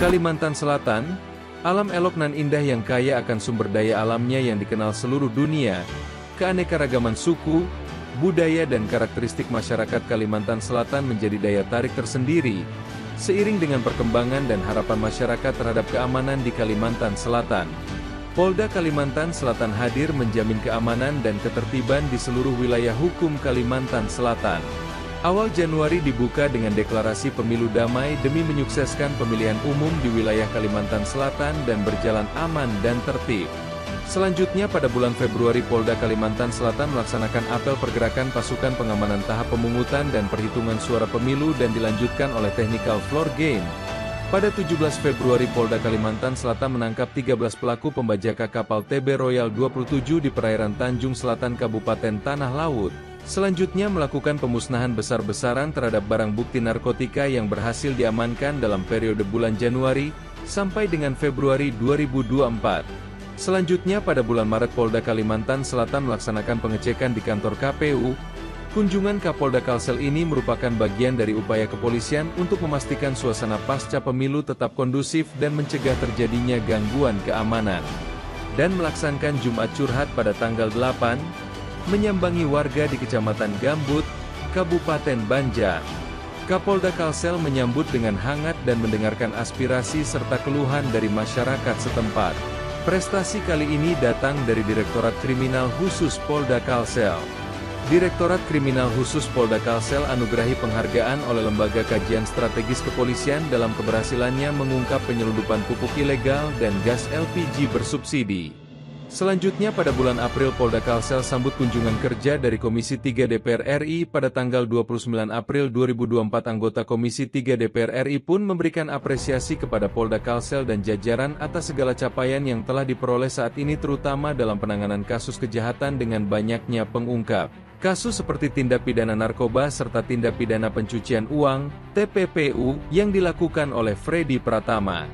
Kalimantan Selatan, alam elok nan indah yang kaya akan sumber daya alamnya yang dikenal seluruh dunia, keanekaragaman suku, budaya dan karakteristik masyarakat Kalimantan Selatan menjadi daya tarik tersendiri, seiring dengan perkembangan dan harapan masyarakat terhadap keamanan di Kalimantan Selatan. Polda Kalimantan Selatan hadir menjamin keamanan dan ketertiban di seluruh wilayah hukum Kalimantan Selatan. Awal Januari dibuka dengan deklarasi pemilu damai demi menyukseskan pemilihan umum di wilayah Kalimantan Selatan dan berjalan aman dan tertib. Selanjutnya pada bulan Februari Polda Kalimantan Selatan melaksanakan apel pergerakan pasukan pengamanan tahap pemungutan dan perhitungan suara pemilu dan dilanjutkan oleh technical floor game. Pada 17 Februari Polda Kalimantan Selatan menangkap 13 pelaku pembajaka kapal TB Royal 27 di perairan Tanjung Selatan Kabupaten Tanah Laut. Selanjutnya melakukan pemusnahan besar-besaran terhadap barang bukti narkotika yang berhasil diamankan dalam periode bulan Januari sampai dengan Februari 2024. Selanjutnya pada bulan Maret Polda Kalimantan Selatan melaksanakan pengecekan di kantor KPU. Kunjungan Kapolda Kalsel ini merupakan bagian dari upaya kepolisian untuk memastikan suasana pasca pemilu tetap kondusif dan mencegah terjadinya gangguan keamanan. Dan melaksanakan Jumat Curhat pada tanggal 8, menyambangi warga di Kecamatan Gambut, Kabupaten Banjar. Kapolda Kalsel menyambut dengan hangat dan mendengarkan aspirasi serta keluhan dari masyarakat setempat. Prestasi kali ini datang dari Direktorat Kriminal Khusus Polda Kalsel. Direktorat Kriminal Khusus Polda Kalsel anugerahi penghargaan oleh Lembaga Kajian Strategis Kepolisian dalam keberhasilannya mengungkap penyelundupan pupuk ilegal dan gas LPG bersubsidi. Selanjutnya pada bulan April Polda Kalsel sambut kunjungan kerja dari Komisi 3 DPR RI pada tanggal 29 April 2024. Anggota Komisi 3 DPR RI pun memberikan apresiasi kepada Polda Kalsel dan jajaran atas segala capaian yang telah diperoleh saat ini terutama dalam penanganan kasus kejahatan dengan banyaknya pengungkap. Kasus seperti tindak pidana narkoba serta tindak pidana pencucian uang, TPPU, yang dilakukan oleh Freddy Pratama.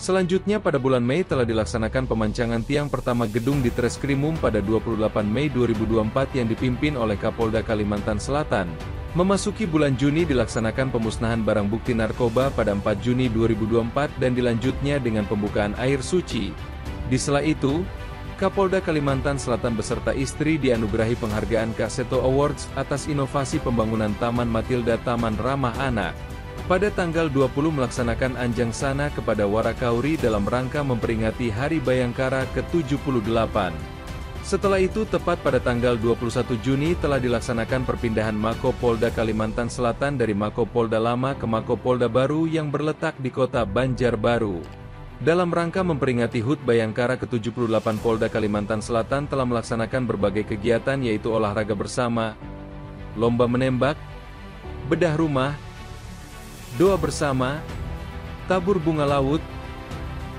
Selanjutnya pada bulan Mei telah dilaksanakan pemancangan tiang pertama gedung di Treskrimum pada 28 Mei 2024 yang dipimpin oleh Kapolda Kalimantan Selatan. Memasuki bulan Juni dilaksanakan pemusnahan barang bukti narkoba pada 4 Juni 2024 dan dilanjutnya dengan pembukaan air suci. Di sela itu, Kapolda Kalimantan Selatan beserta istri dianugerahi penghargaan Kaseto Awards atas inovasi pembangunan Taman Matilda Taman Ramah Anak. Pada tanggal 20 melaksanakan Anjang Sana kepada Warakauri dalam rangka memperingati Hari Bayangkara ke-78. Setelah itu tepat pada tanggal 21 Juni telah dilaksanakan perpindahan Mako Polda Kalimantan Selatan dari Mako Polda Lama ke Mako Polda Baru yang berletak di kota Banjarbaru. Dalam rangka memperingati HUT Bayangkara ke-78 Polda Kalimantan Selatan telah melaksanakan berbagai kegiatan yaitu olahraga bersama, lomba menembak, bedah rumah, doa bersama, tabur bunga laut,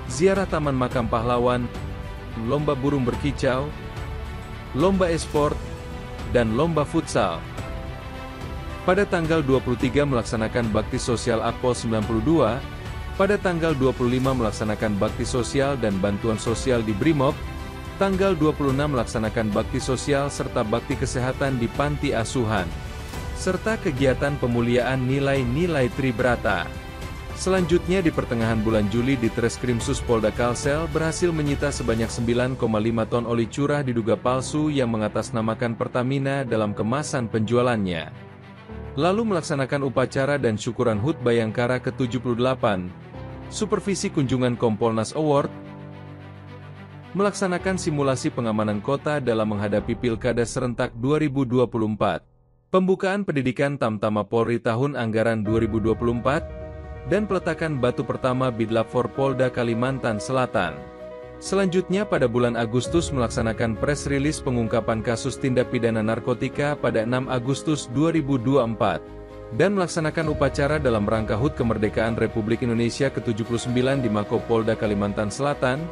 ziarah Taman Makam Pahlawan, lomba burung berkicau, lomba e-sport, dan lomba futsal. Pada tanggal 23 melaksanakan Bakti Sosial Akpol 92, pada tanggal 25 melaksanakan Bakti Sosial dan Bantuan Sosial di Brimob, tanggal 26 melaksanakan Bakti Sosial serta Bakti Kesehatan di Panti Asuhan, serta kegiatan pemuliaan nilai-nilai Tribrata. Selanjutnya di pertengahan bulan Juli di Treskrimsus Polda Kalsel berhasil menyita sebanyak 9,5 ton oli curah diduga palsu yang mengatasnamakan Pertamina dalam kemasan penjualannya. Lalu melaksanakan upacara dan syukuran HUT Bayangkara ke-78, Supervisi Kunjungan Kompolnas Award, melaksanakan simulasi pengamanan kota dalam menghadapi Pilkada Serentak 2024. Pembukaan pendidikan Tamtama Polri tahun anggaran 2024, dan peletakan batu pertama Bidlab for Polda Kalimantan Selatan. Selanjutnya pada bulan Agustus melaksanakan press release pengungkapan kasus tindak pidana narkotika pada 6 Agustus 2024, dan melaksanakan upacara dalam rangka HUT Kemerdekaan Republik Indonesia ke-79 di Mako Polda Kalimantan Selatan.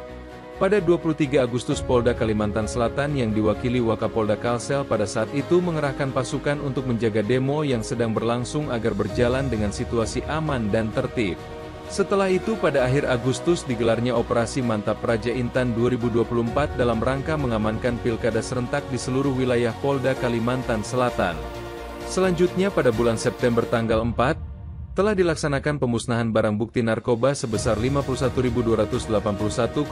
Pada 23 Agustus Polda Kalimantan Selatan yang diwakili Wakapolda Kalsel pada saat itu mengerahkan pasukan untuk menjaga demo yang sedang berlangsung agar berjalan dengan situasi aman dan tertib. Setelah itu pada akhir Agustus digelarnya Operasi Mantap Raja Intan 2024 dalam rangka mengamankan Pilkada Serentak di seluruh wilayah Polda Kalimantan Selatan. Selanjutnya pada bulan September tanggal 4, telah dilaksanakan pemusnahan barang bukti narkoba sebesar 51.281,69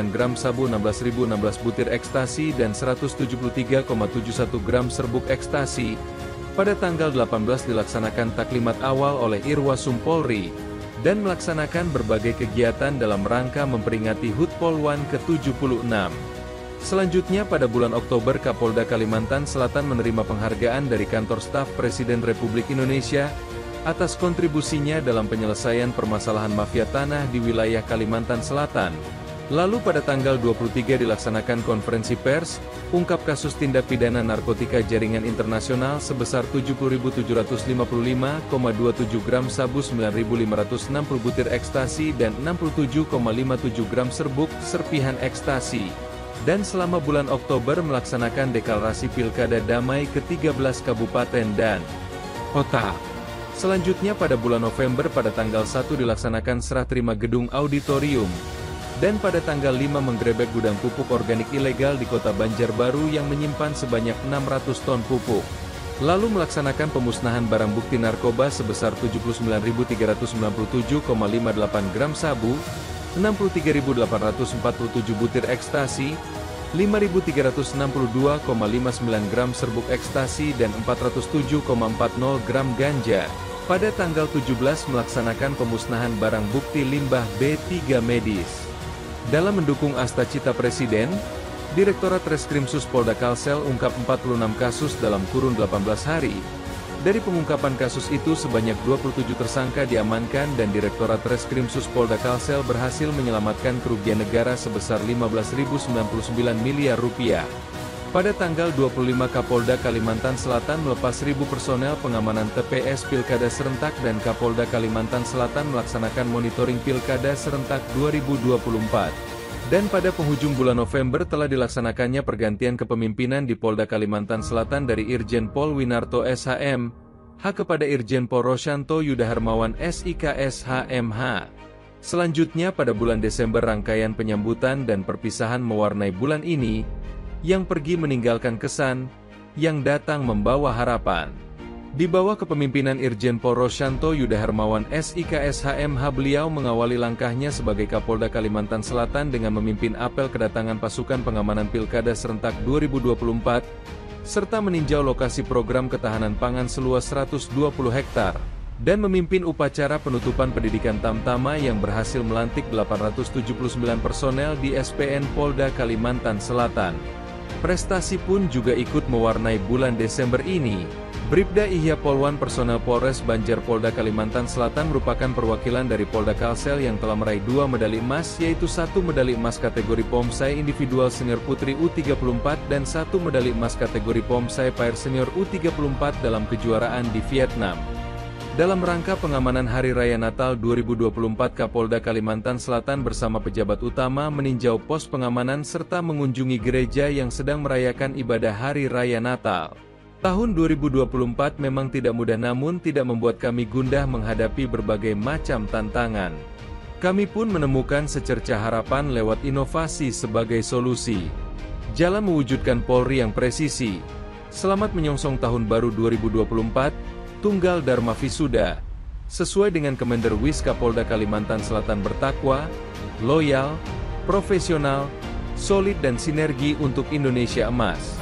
gram sabu, 16.016 butir ekstasi, dan 173,71 gram serbuk ekstasi. Pada tanggal 18 dilaksanakan taklimat awal oleh Irwasum Polri, dan melaksanakan berbagai kegiatan dalam rangka memperingati HUT Polwan ke-76. Selanjutnya pada bulan Oktober Kapolda Kalimantan Selatan menerima penghargaan dari Kantor Staf Presiden Republik Indonesia atas kontribusinya dalam penyelesaian permasalahan mafia tanah di wilayah Kalimantan Selatan. Lalu pada tanggal 23 dilaksanakan konferensi pers, ungkap kasus tindak pidana narkotika jaringan internasional sebesar 70.755,27 gram sabu, 9.560 butir ekstasi, dan 67,57 gram serbuk serpihan ekstasi. Dan selama bulan Oktober melaksanakan deklarasi Pilkada Damai ke-13 Kabupaten dan Kota. Selanjutnya pada bulan November pada tanggal 1 dilaksanakan serah terima gedung auditorium, dan pada tanggal 5 menggerebek gudang pupuk organik ilegal di kota Banjarbaru yang menyimpan sebanyak 600 ton pupuk. Lalu melaksanakan pemusnahan barang bukti narkoba sebesar 79.397,58 gram sabu, 63.847 butir ekstasi, 5.362,59 gram serbuk ekstasi, dan 407,40 gram ganja. Pada tanggal 17 melaksanakan pemusnahan barang bukti limbah B3 medis. Dalam mendukung asta cita Presiden, Direktorat Reskrimsus Polda Kalsel ungkap 46 kasus dalam kurun 18 hari. Dari pengungkapan kasus itu sebanyak 27 tersangka diamankan dan Direktorat Reskrimsus Polda Kalsel berhasil menyelamatkan kerugian negara sebesar 15.099 miliar rupiah. Pada tanggal 25 Kapolda Kalimantan Selatan melepas 1.000 personel pengamanan TPS Pilkada Serentak dan Kapolda Kalimantan Selatan melaksanakan monitoring Pilkada Serentak 2024. Dan pada penghujung bulan November telah dilaksanakannya pergantian kepemimpinan di Polda Kalimantan Selatan dari Irjen Pol Winarto SHM kepada Irjen Pol Rosyanto Yuda Hermawan SIK SHMH. Selanjutnya pada bulan Desember rangkaian penyambutan dan perpisahan mewarnai bulan ini, yang pergi meninggalkan kesan, yang datang membawa harapan. Di bawah kepemimpinan Irjen Pol Rosyanto Yuda Hermawan SIK SHMH, beliau mengawali langkahnya sebagai Kapolda Kalimantan Selatan dengan memimpin apel kedatangan pasukan pengamanan Pilkada Serentak 2024, serta meninjau lokasi program ketahanan pangan seluas 120 hektar, dan memimpin upacara penutupan pendidikan Tamtama yang berhasil melantik 879 personel di SPN Polda Kalimantan Selatan. Prestasi pun juga ikut mewarnai bulan Desember ini. Bribda Ihya Polwan personel Polres Banjar Polda Kalimantan Selatan merupakan perwakilan dari Polda Kalsel yang telah meraih 2 medali emas, yaitu 1 medali emas kategori Pomsai Individual Senior Putri U34 dan 1 medali emas kategori Pomsai Pair Senior U34 dalam kejuaraan di Vietnam. Dalam rangka pengamanan Hari Raya Natal 2024, Kapolda Kalimantan Selatan bersama pejabat utama meninjau pos pengamanan serta mengunjungi gereja yang sedang merayakan ibadah Hari Raya Natal. Tahun 2024 memang tidak mudah, namun tidak membuat kami gundah menghadapi berbagai macam tantangan. Kami pun menemukan secercah harapan lewat inovasi sebagai solusi. Jalan mewujudkan Polri yang presisi. Selamat menyongsong tahun baru 2024. Tunggal Dharma Visuda, sesuai dengan Kemenderwis Kapolda Kalimantan Selatan bertakwa, loyal, profesional, solid dan sinergi untuk Indonesia Emas.